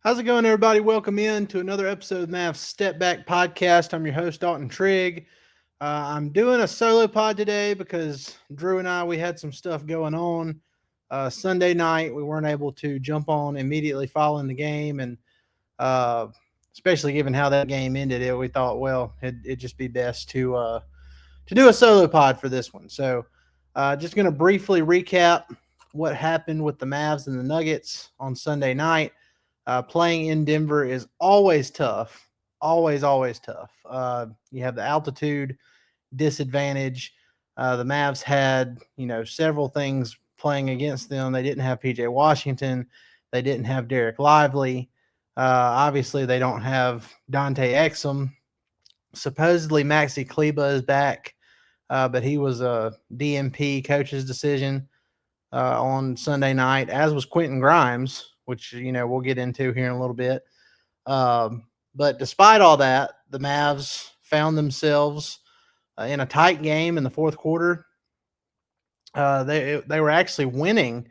How's it going, everybody? Welcome in to another episode of Mavs Step Back Podcast. I'm your host, Dalton Trigg. I'm doing a solo pod today because Drew and we had some stuff going on. Sunday night, we weren't able to jump on immediately following the game, and uh, especially given how that game ended, we thought, well, it'd just be best to do a solo pod for this one. So, just going to briefly recap what happened with the Mavs and the Nuggets on Sunday night. Playing in Denver is always tough. Always tough. You have the altitude disadvantage. The Mavs had, several things playing against them. They didn't have PJ Washington. They didn't have Derek Lively. Obviously, they don't have Dante Exum. Supposedly, Maxi Kleba is back, but he was a DMP coach's decision on Sunday night, as was Quinton Grimes, which we'll get into here in a little bit. But despite all that, the Mavs found themselves in a tight game in the fourth quarter. They were actually winning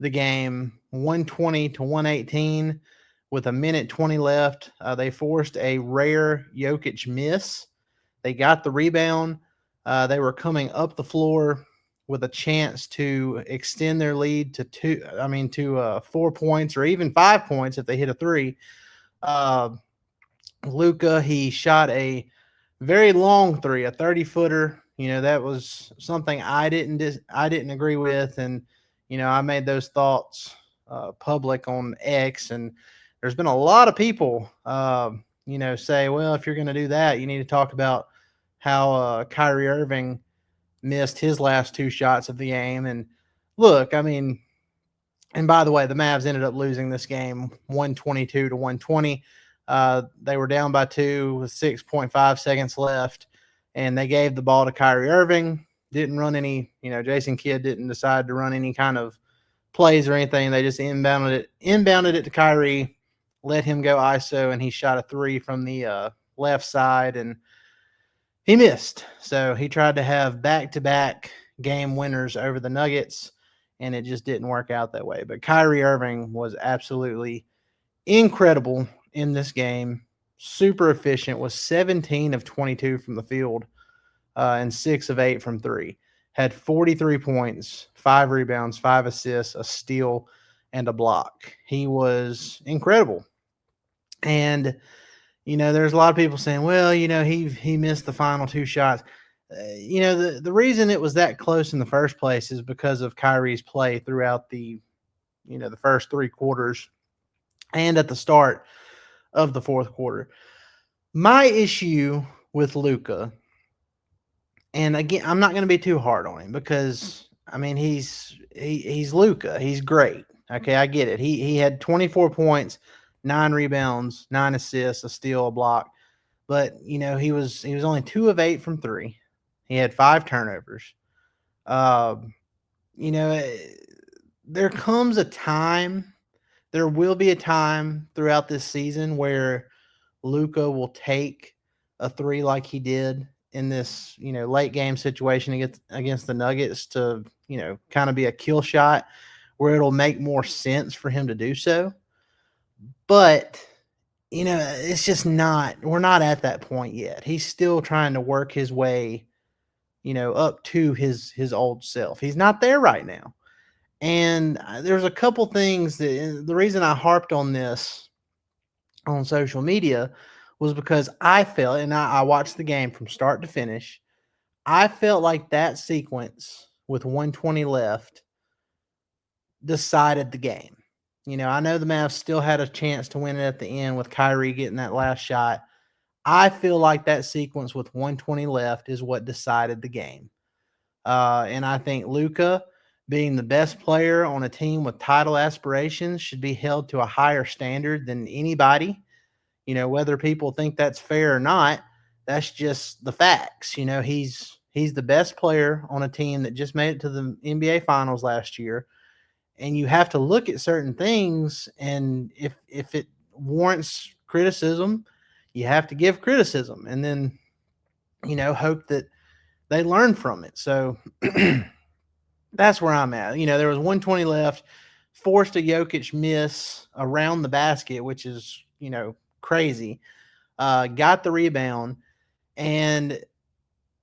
the game 120 to 118 with a minute 20 left. They forced a rare Jokic miss. They got the rebound. They were coming up the floor with a chance to extend their lead to 4 points or even 5 points if they hit a three. Luka, he shot a very long three, a 30-footer. That was something I didn't agree with, and I made those thoughts public on X, and there's been a lot of people say, well, if you're going to do that, you need to talk about how Kyrie Irving missed his last two shots of the game. And look, and by the way, the Mavs ended up losing this game 122 to 120. They were down by two with 6.5 seconds left, and they gave the ball to Kyrie Irving. Didn't run any, Jason Kidd didn't decide to run any kind of plays or anything. They just inbounded it to Kyrie, let him go ISO, and he shot a three from the left side, and he missed. So he tried to have back-to-back game winners over the Nuggets, and it just didn't work out that way. But Kyrie Irving was absolutely incredible in this game. Super efficient, was 17 of 22 from the field and 6 of 8 from three. Had 43 points, 5 rebounds, 5 assists, a steal, and a block. He was incredible. And there's a lot of people saying, well, he missed the final two shots. The reason it was that close in the first place is because of Kyrie's play throughout the first three quarters and at the start of the fourth quarter. My issue with Luka, and again, I'm not going to be too hard on him because he's Luka. He's great. Okay, I get it. He had 24 points, 9 rebounds, 9 assists, a steal, a block. But he was only 2 of 8 from three. He had 5 turnovers. You know, there comes a time, there will be a time throughout this season where Luka will take a three like he did in this, late game situation against the Nuggets to, kind of be a kill shot where it'll make more sense for him to do so. But, it's just we're not at that point yet. He's still trying to work his way, up to his old self. He's not there right now. And there's a couple things that the reason I harped on this on social media was because I felt, and I watched the game from start to finish, I felt like that sequence with 120 left decided the game. I know the Mavs still had a chance to win it at the end with Kyrie getting that last shot. I feel like that sequence with 120 left is what decided the game. And I think Luka, being the best player on a team with title aspirations, should be held to a higher standard than anybody. Whether people think that's fair or not, that's just the facts. He's the best player on a team that just made it to the NBA Finals last year. And you have to look at certain things, and if it warrants criticism, you have to give criticism, and then hope that they learn from it. So that's where I'm at. There was 120 left, forced a Jokic miss around the basket, which is, crazy. Got the rebound, and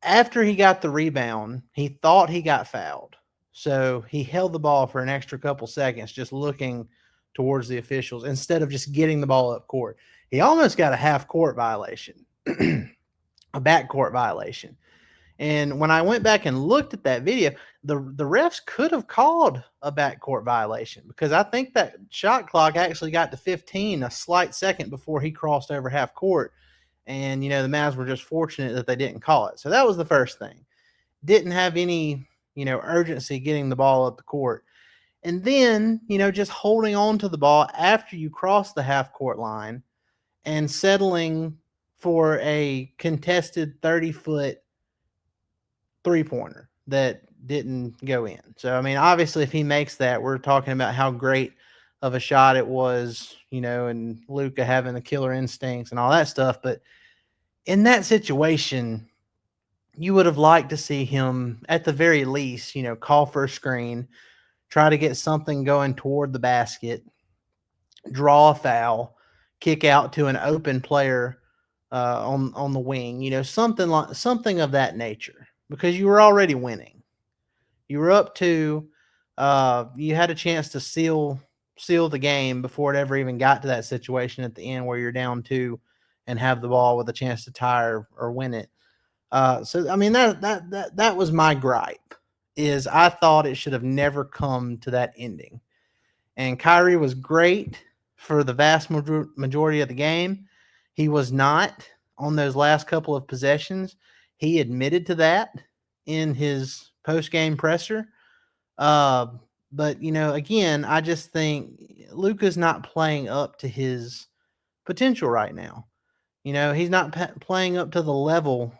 after he got the rebound, he thought he got fouled. So he held the ball for an extra couple seconds, just looking towards the officials instead of just getting the ball up court. He almost got a half court violation, a backcourt violation. And when I went back and looked at that video, the refs could have called a backcourt violation, because I think that shot clock actually got to 15 a slight second before he crossed over half court. And, the Mavs were just fortunate that they didn't call it. So that was the first thing. Didn't have any, urgency getting the ball up the court. And then, just holding on to the ball after you cross the half court line and settling for a contested 30-foot three-pointer that didn't go in. So, I mean, obviously, if he makes that, we're talking about how great of a shot it was, and Luka having the killer instincts and all that stuff. But in that situation, you would have liked to see him, at the very least, call for a screen, try to get something going toward the basket, draw a foul, kick out to an open player on the wing, something of that nature, because you were already winning. You were up two. You had a chance to seal the game before it ever even got to that situation at the end where you're down two and have the ball with a chance to tie or win it. So I mean, that was my gripe. Is I thought it should have never come to that ending. And Kyrie was great for the vast majority of the game. He was not on those last couple of possessions. He admitted to that in his post-game presser. But, again, I just think Luka's not playing up to his potential right now. He's not playing up to the level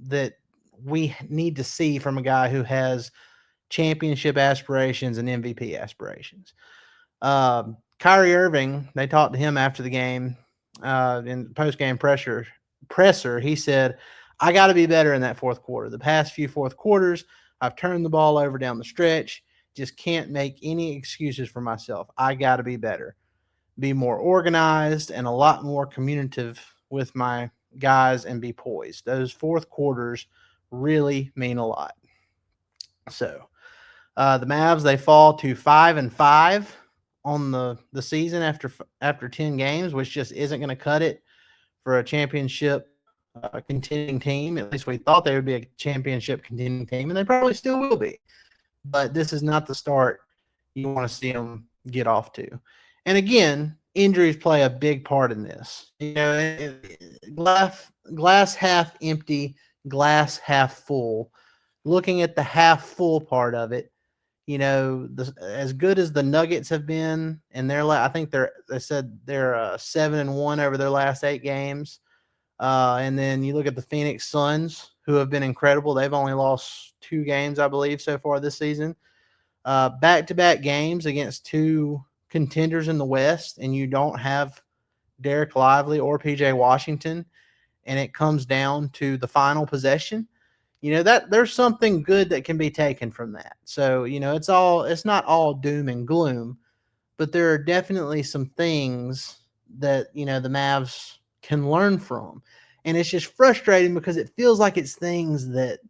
that we need to see from a guy who has championship aspirations and MVP aspirations. Kyrie Irving, they talked to him after the game in post-game presser. He said, I got to be better in that fourth quarter. The past few fourth quarters, I've turned the ball over down the stretch. Just can't make any excuses for myself. I got to be better, be more organized, and a lot more communicative with my guys, and be poised. Those fourth quarters really mean a lot. So the Mavs, they fall to 5-5 on the season after 10 games, which just isn't going to cut it for a championship contending team. At least we thought they would be a championship contending team, and they probably still will be. But this is not the start you want to see them get off to. And again, injuries play a big part in this. Glass half empty, glass half full. Looking at the half full part of it, as good as the Nuggets have been, and I think they said they're 7-1 over their last 8 games. And then you look at the Phoenix Suns, who have been incredible. They've only lost 2 games, I believe, so far this season. Back-to-back games against 2 contenders in the West, and you don't have Derek Lively or PJ Washington, and it comes down to the final possession. That there's something good that can be taken from that. So, it's not all doom and gloom, but there are definitely some things that, the Mavs can learn from. And it's just frustrating because it feels like it's things that,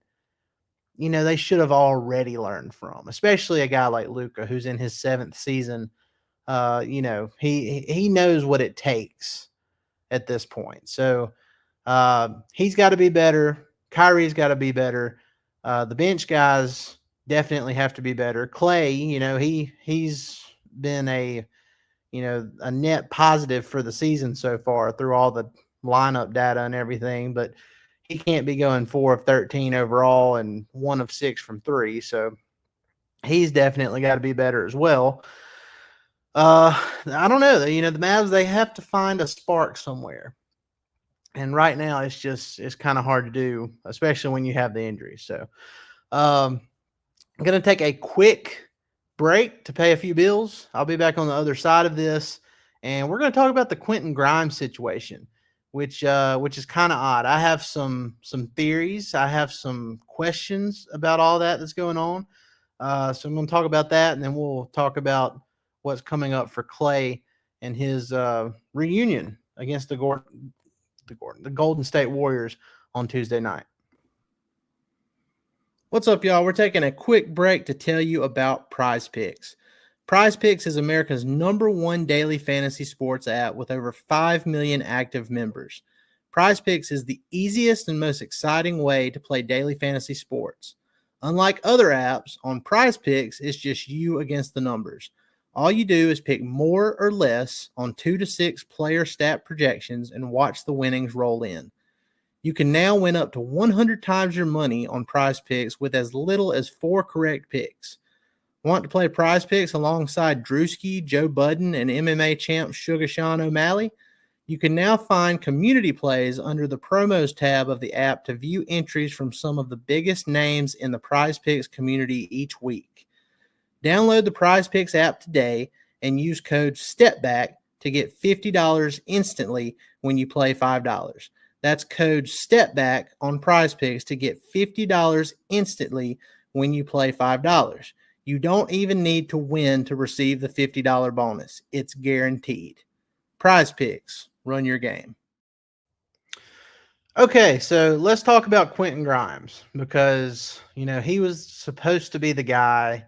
they should have already learned from, especially a guy like Luka, who's in his 7th season. He knows what it takes at this point. So he's got to be better. Kyrie's got to be better. The bench guys definitely have to be better. Klay, he's been a net positive for the season so far through all the lineup data and everything, but he can't be going 4 of 13 overall and 1 of 6 from 3. So he's definitely got to be better as well. I don't know. The Mavs, they have to find a spark somewhere. And right now it's kind of hard to do, especially when you have the injuries. So I'm going to take a quick break to pay a few bills. I'll be back on the other side of this, and we're going to talk about the Quinton Grimes situation, which is kind of odd. I have some theories. I have some questions about all that's going on. So I'm going to talk about that, and then we'll talk about what's coming up for Klay and his reunion against the Golden State Warriors on Tuesday night. What's up, y'all? We're taking a quick break to tell you about Prize Picks. Prize Picks is America's #1 daily fantasy sports app with over 5 million active members. Prize Picks is the easiest and most exciting way to play daily fantasy sports. Unlike other apps, on Prize Picks, it's just you against the numbers. All you do is pick more or less on 2 to 6 player stat projections and watch the winnings roll in. You can now win up to 100 times your money on Prize Picks with as little as 4 correct picks. Want to play Prize Picks alongside Drewski, Joe Budden, and MMA champ Sugar Sean O'Malley? You can now find community plays under the promos tab of the app to view entries from some of the biggest names in the Prize Picks community each week. Download the Prize Picks app today and use code STEPBACK to get $50 instantly when you play $5. That's code STEPBACK on Prize Picks to get $50 instantly when you play $5. You don't even need to win to receive the $50 bonus. It's guaranteed. Prize Picks, run your game. Okay, so let's talk about Quinton Grimes because, he was supposed to be the guy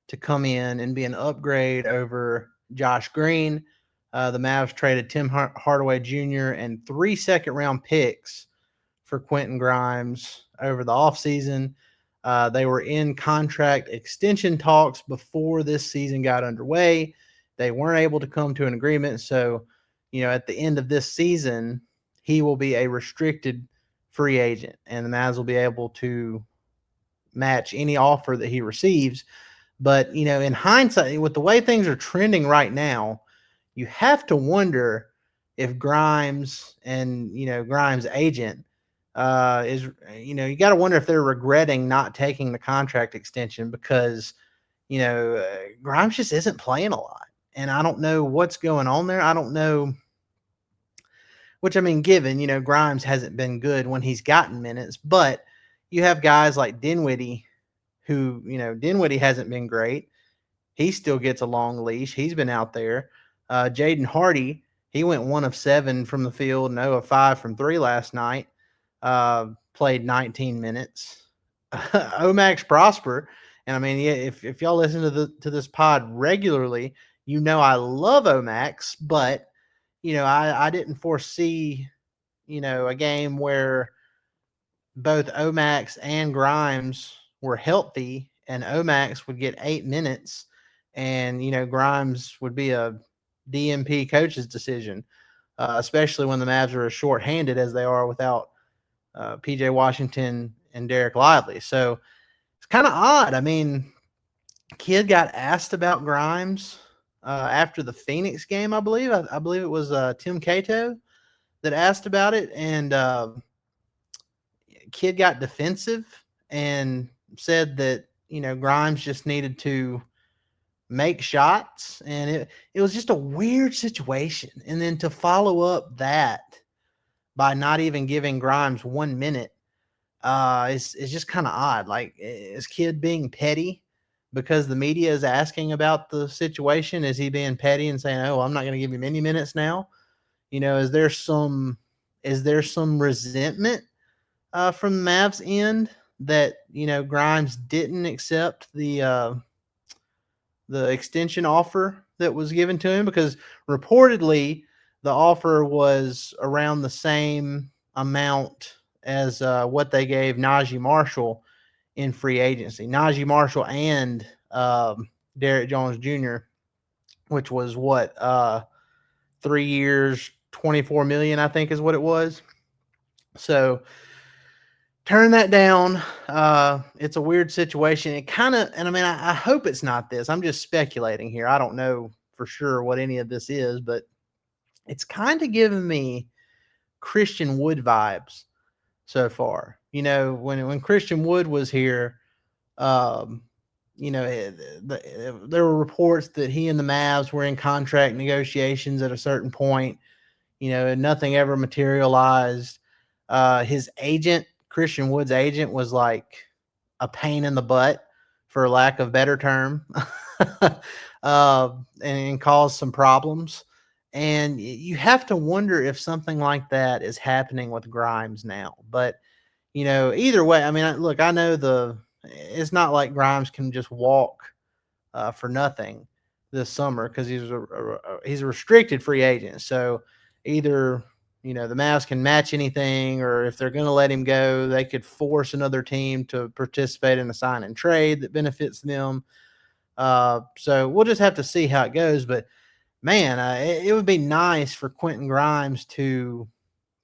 to come in and be an upgrade over Josh Green. The Mavs traded Tim Hardaway Jr. and 3 second-round picks for Quinton Grimes over the offseason. They were in contract extension talks before this season got underway. They weren't able to come to an agreement. So, at the end of this season, he will be a restricted free agent, and the Mavs will be able to match any offer that he receives. But, in hindsight, with the way things are trending right now, you have to wonder if Grimes and, Grimes' agent is, you got to wonder if they're regretting not taking the contract extension because, Grimes just isn't playing a lot. And I don't know what's going on there. I don't know. Which, given, Grimes hasn't been good when he's gotten minutes, but you have guys like Dinwiddie who, Dinwiddie hasn't been great. He still gets a long leash. He's been out there. Jaden Hardy, he went 1 of 7 from the field and 0 of 5 from 3 last night. Played 19 minutes. Omax Prosper, and if y'all listen to this pod regularly, I love Omax, but I didn't foresee, a game where both Omax and Grimes were healthy and Omax would get 8 minutes and, Grimes would be a DMP coach's decision, especially when the Mavs are as shorthanded as they are without PJ Washington and Derek Lively. So it's kind of odd. Kid got asked about Grimes after the Phoenix game, I believe. I believe it was Tim Cato that asked about it, and kid got defensive and said that Grimes just needed to make shots, and it was just a weird situation. And then to follow up that by not even giving Grimes 1 minute is just kind of odd. Like, is kid being petty because the media is asking about the situation? Is he being petty and saying, "Oh, I'm not going to give him any minutes now"? Is there some resentment from the Mavs end that Grimes didn't accept the extension offer that was given to him? Because reportedly the offer was around the same amount as what they gave Najee Marshall in free agency. Najee Marshall and Derrick Jones Jr., which was what 3 years, $24 million, I think is what it was. So turn that down. It's a weird situation. It kind of, and I hope it's not this. I'm just speculating here. I don't know for sure what any of this is, but it's kind of giving me Christian Wood vibes so far. When Christian Wood was here, there were reports that he and the Mavs were in contract negotiations at a certain point. Nothing ever materialized. His agent, Christian Wood's agent, was like a pain in the butt, for lack of better term. and cause some problems. And you have to wonder if something like that is happening with Grimes now. But either way, I mean, look, I know it's not like Grimes can just walk for nothing this summer because he's a restricted free agent. So either the Mavs can match anything, or if they're going to let him go, they could force another team to participate in a sign and trade that benefits them. So we'll just have to see how it goes. But man, it would be nice for Quinton Grimes to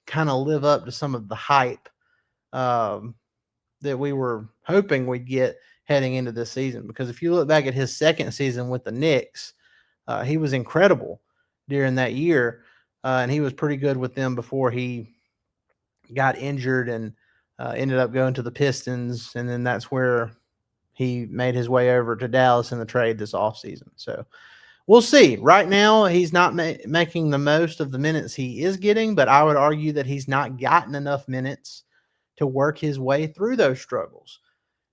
kind of live up to some of the hype um, that we were hoping we'd get heading into this season. Because if you look back at his second season with the Knicks, he was incredible during that year, and he was pretty good with them before he got injured and ended up going to the Pistons, and then that's where he made his way over to Dallas in the trade this offseason. So we'll see. Right now, he's not making the most of the minutes he is getting, but I would argue that he's not gotten enough minutes to work his way through those struggles.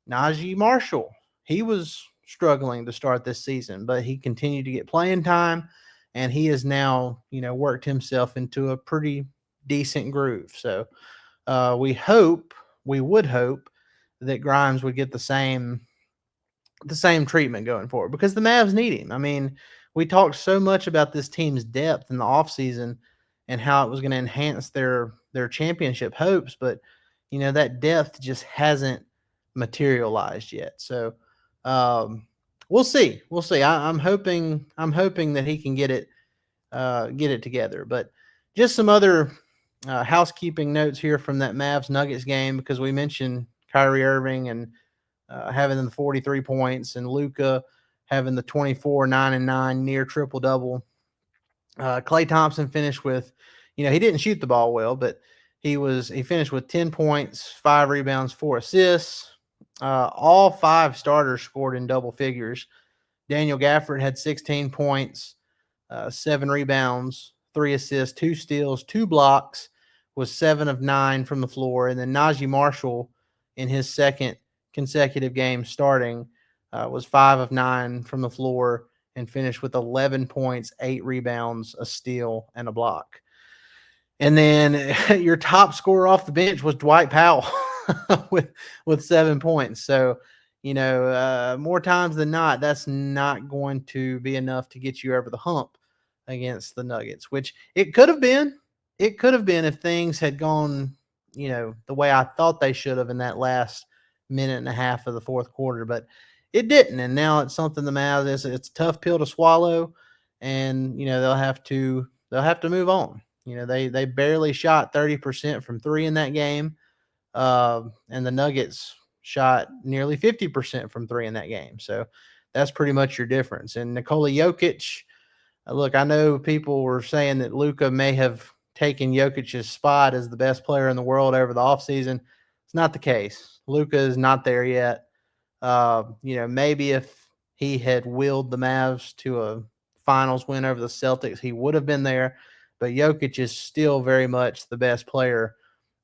Najee Marshall, he was struggling to start this season, but he continued to get playing time, and he has now, worked himself into a pretty decent groove. So we would hope that Grimes would get the same treatment going forward because the Mavs need him. I mean, we talked so much about this team's depth in the offseason and how it was going to enhance their championship hopes, but that depth just hasn't materialized yet. So um, we'll see. We'll see. I'm hoping that he can get it together. But just some other housekeeping notes here from that Mavs Nuggets game because we mentioned Kyrie Irving and having the 43 points, and Luka having the 24, 9, and 9 near triple double. Klay Thompson finished with, he didn't shoot the ball well, but he finished with 10 points, 5 rebounds, 4 assists. All 5 starters scored in double figures. Daniel Gafford had 16 points, 7 rebounds, 3 assists, 2 steals, 2 blocks, was 7 of 9 from the floor. And then Najee Marshall, in his second consecutive game starting, was 5 of 9 from the floor and finished with 11 points, 8 rebounds, a steal, and a block. And then your top scorer off the bench was Dwight Powell with 7 points. So, more times than not, that's not going to be enough to get you over the hump against the Nuggets, which it could have been. It could have been if things had gone, the way I thought they should have in that last minute and a half of the fourth quarter, but it didn't. And now it's something the Mavs it's a tough pill to swallow, and they'll have to move on. They barely shot 30% from 3 in that game, and the Nuggets shot nearly 50% from 3 in that game. So that's pretty much your difference. And Nikola Jokic, look, I know people were saying that Luka may have taken Jokic's spot as the best player in the world over the offseason. It's not the case. Luka is not there yet. Maybe if he had willed the Mavs to a finals win over the Celtics, he would have been there. But Jokic is still very much the best player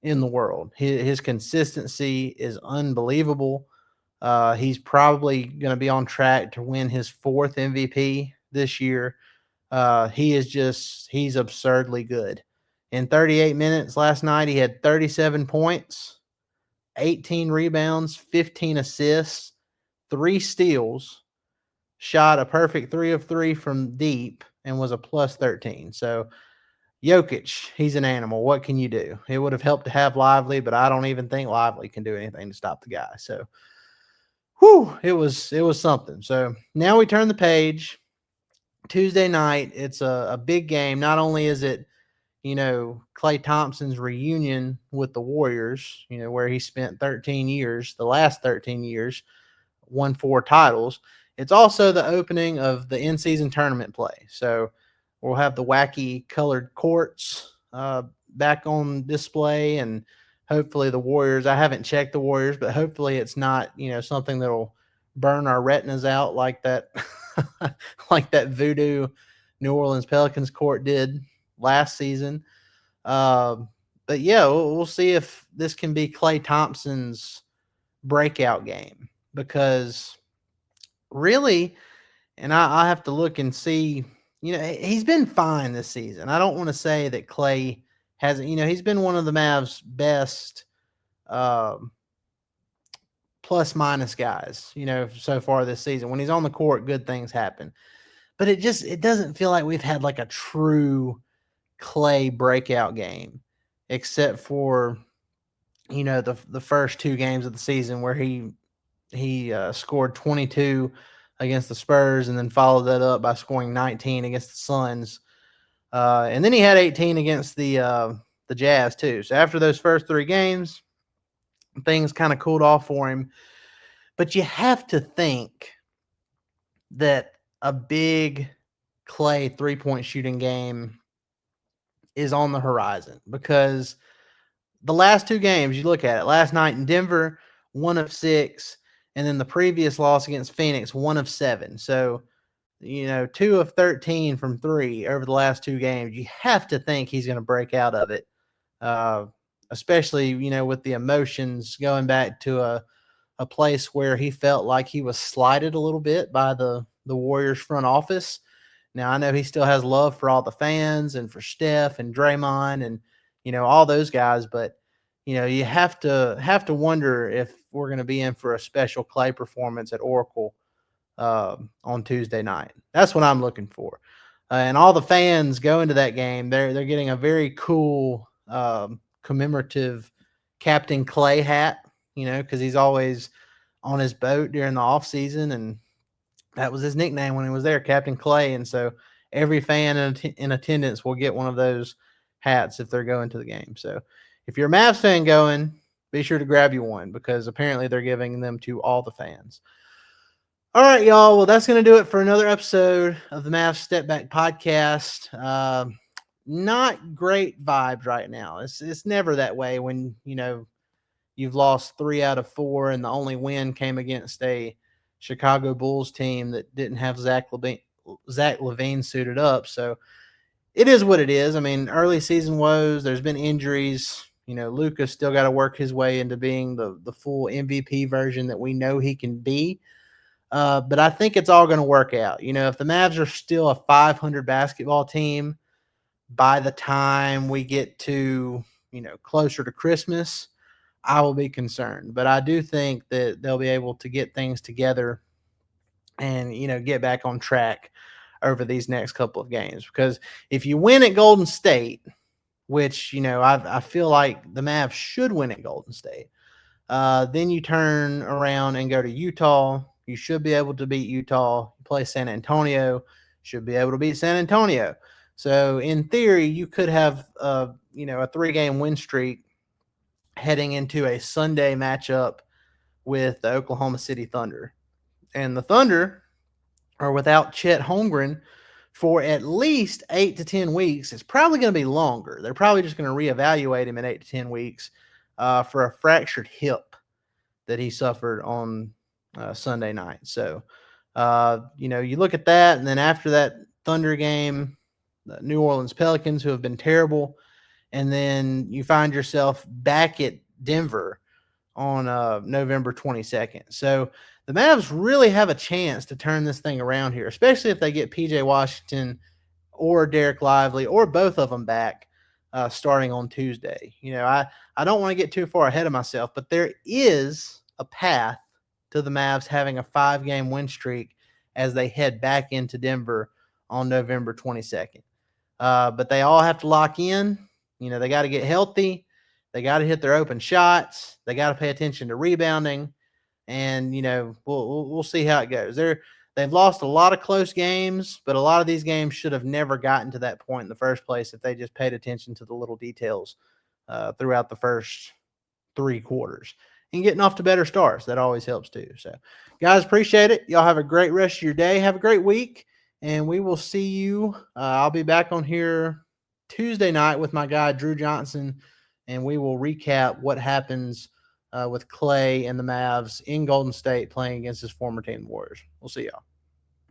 in the world. His consistency is unbelievable. He's probably going to be on track to win his 4th MVP this year. He's absurdly good. In 38 minutes last night, he had 37 points, 18 rebounds, 15 assists, 3 steals, shot a perfect 3 of 3 from deep, and was a plus 13. So Jokic, he's an animal. What can you do? It would have helped to have Lively, but I don't even think Lively can do anything to stop the guy. So, it was something. So now we turn the page. Tuesday night, it's a big game. Not only is it, Klay Thompson's reunion with the Warriors, where he spent 13 years, the last 13 years, won 4 titles. It's also the opening of the in-season tournament play. So we'll have the wacky colored courts back on display, and hopefully the Warriors. I haven't checked the Warriors, but hopefully it's not something that'll burn our retinas out like that, like that voodoo New Orleans Pelicans court did last season. But yeah, we'll see if this can be Klay Thompson's breakout game, because really And I have to look and see, he's been fine this season. I don't want to say that Klay hasn't, he's been one of the Mavs' best um, plus minus guys, so far this season. When he's on the court, good things happen. But it doesn't feel like we've had like a true Klay breakout game, except for the first two games of the season where he scored 22 against the Spurs and then followed that up by scoring 19 against the Suns, and then he had 18 against the Jazz too. So after those first three games, things kind of cooled off for him. But you have to think that a big Klay 3-point shooting game is on the horizon, because the last two games, you look at it, last night in Denver, 1 of 6, and then the previous loss against Phoenix, 1 of 7. So, 2 of 13 from 3 over the last two games. You have to think he's going to break out of it, uh, especially, with the emotions going back to a place where he felt like he was slighted a little bit by the Warriors front office. Now, I know he still has love for all the fans and for Steph and Draymond and, all those guys, but, you have to wonder if we're going to be in for a special Klay performance at Oracle on Tuesday night. That's what I'm looking for. And all the fans go into that game. They're getting a very cool commemorative Captain Klay hat, because he's always on his boat during the off season, and that was his nickname when he was there, Captain Klay. And so every fan in attendance will get one of those hats if they're going to the game. So if you're a Mavs fan going, be sure to grab you one, because apparently they're giving them to all the fans. All right, y'all. Well, that's going to do it for another episode of the Mavs Step Back podcast. Not great vibes right now. It's never that way when, you've lost 3 out of 4, and the only win came against a Chicago Bulls team that didn't have Zach LaVine suited up. So it is what it is. I mean, early season woes, there's been injuries. Luka still got to work his way into being the full MVP version that we know he can be. But I think it's all going to work out. If the Mavs are still a 500 basketball team by the time we get to, closer to Christmas, I will be concerned. But I do think that they'll be able to get things together and, get back on track over these next couple of games. Because if you win at Golden State, which, I feel like the Mavs should win at Golden State, then you turn around and go to Utah. You should be able to beat Utah. You play San Antonio, should be able to beat San Antonio. So in theory, you could have a 3-game win streak heading into a Sunday matchup with the Oklahoma City Thunder. And the Thunder are without Chet Holmgren for at least 8 to 10 weeks. It's probably going to be longer. They're probably just going to reevaluate him in 8 to 10 weeks for a fractured hip that he suffered on Sunday night. So, you look at that, and then after that Thunder game, the New Orleans Pelicans, who have been terrible, and then you find yourself back at Denver on November 22nd. So the Mavs really have a chance to turn this thing around here, especially if they get PJ Washington or Derek Lively or both of them back starting on Tuesday. I don't want to get too far ahead of myself, but there is a path to the Mavs having a 5-game win streak as they head back into Denver on November 22nd. But they all have to lock in. They got to get healthy. They got to hit their open shots. They got to pay attention to rebounding. And, we'll see how it goes. They've lost a lot of close games, but a lot of these games should have never gotten to that point in the first place if they just paid attention to the little details throughout the first 3 quarters. And getting off to better starts, that always helps too. So, guys, appreciate it. Y'all have a great rest of your day. Have a great week, and we will see you. I'll be back on here Tuesday night with my guy, Drew Johnson, and we will recap what happens with Klay and the Mavs in Golden State playing against his former team, the Warriors. We'll see y'all.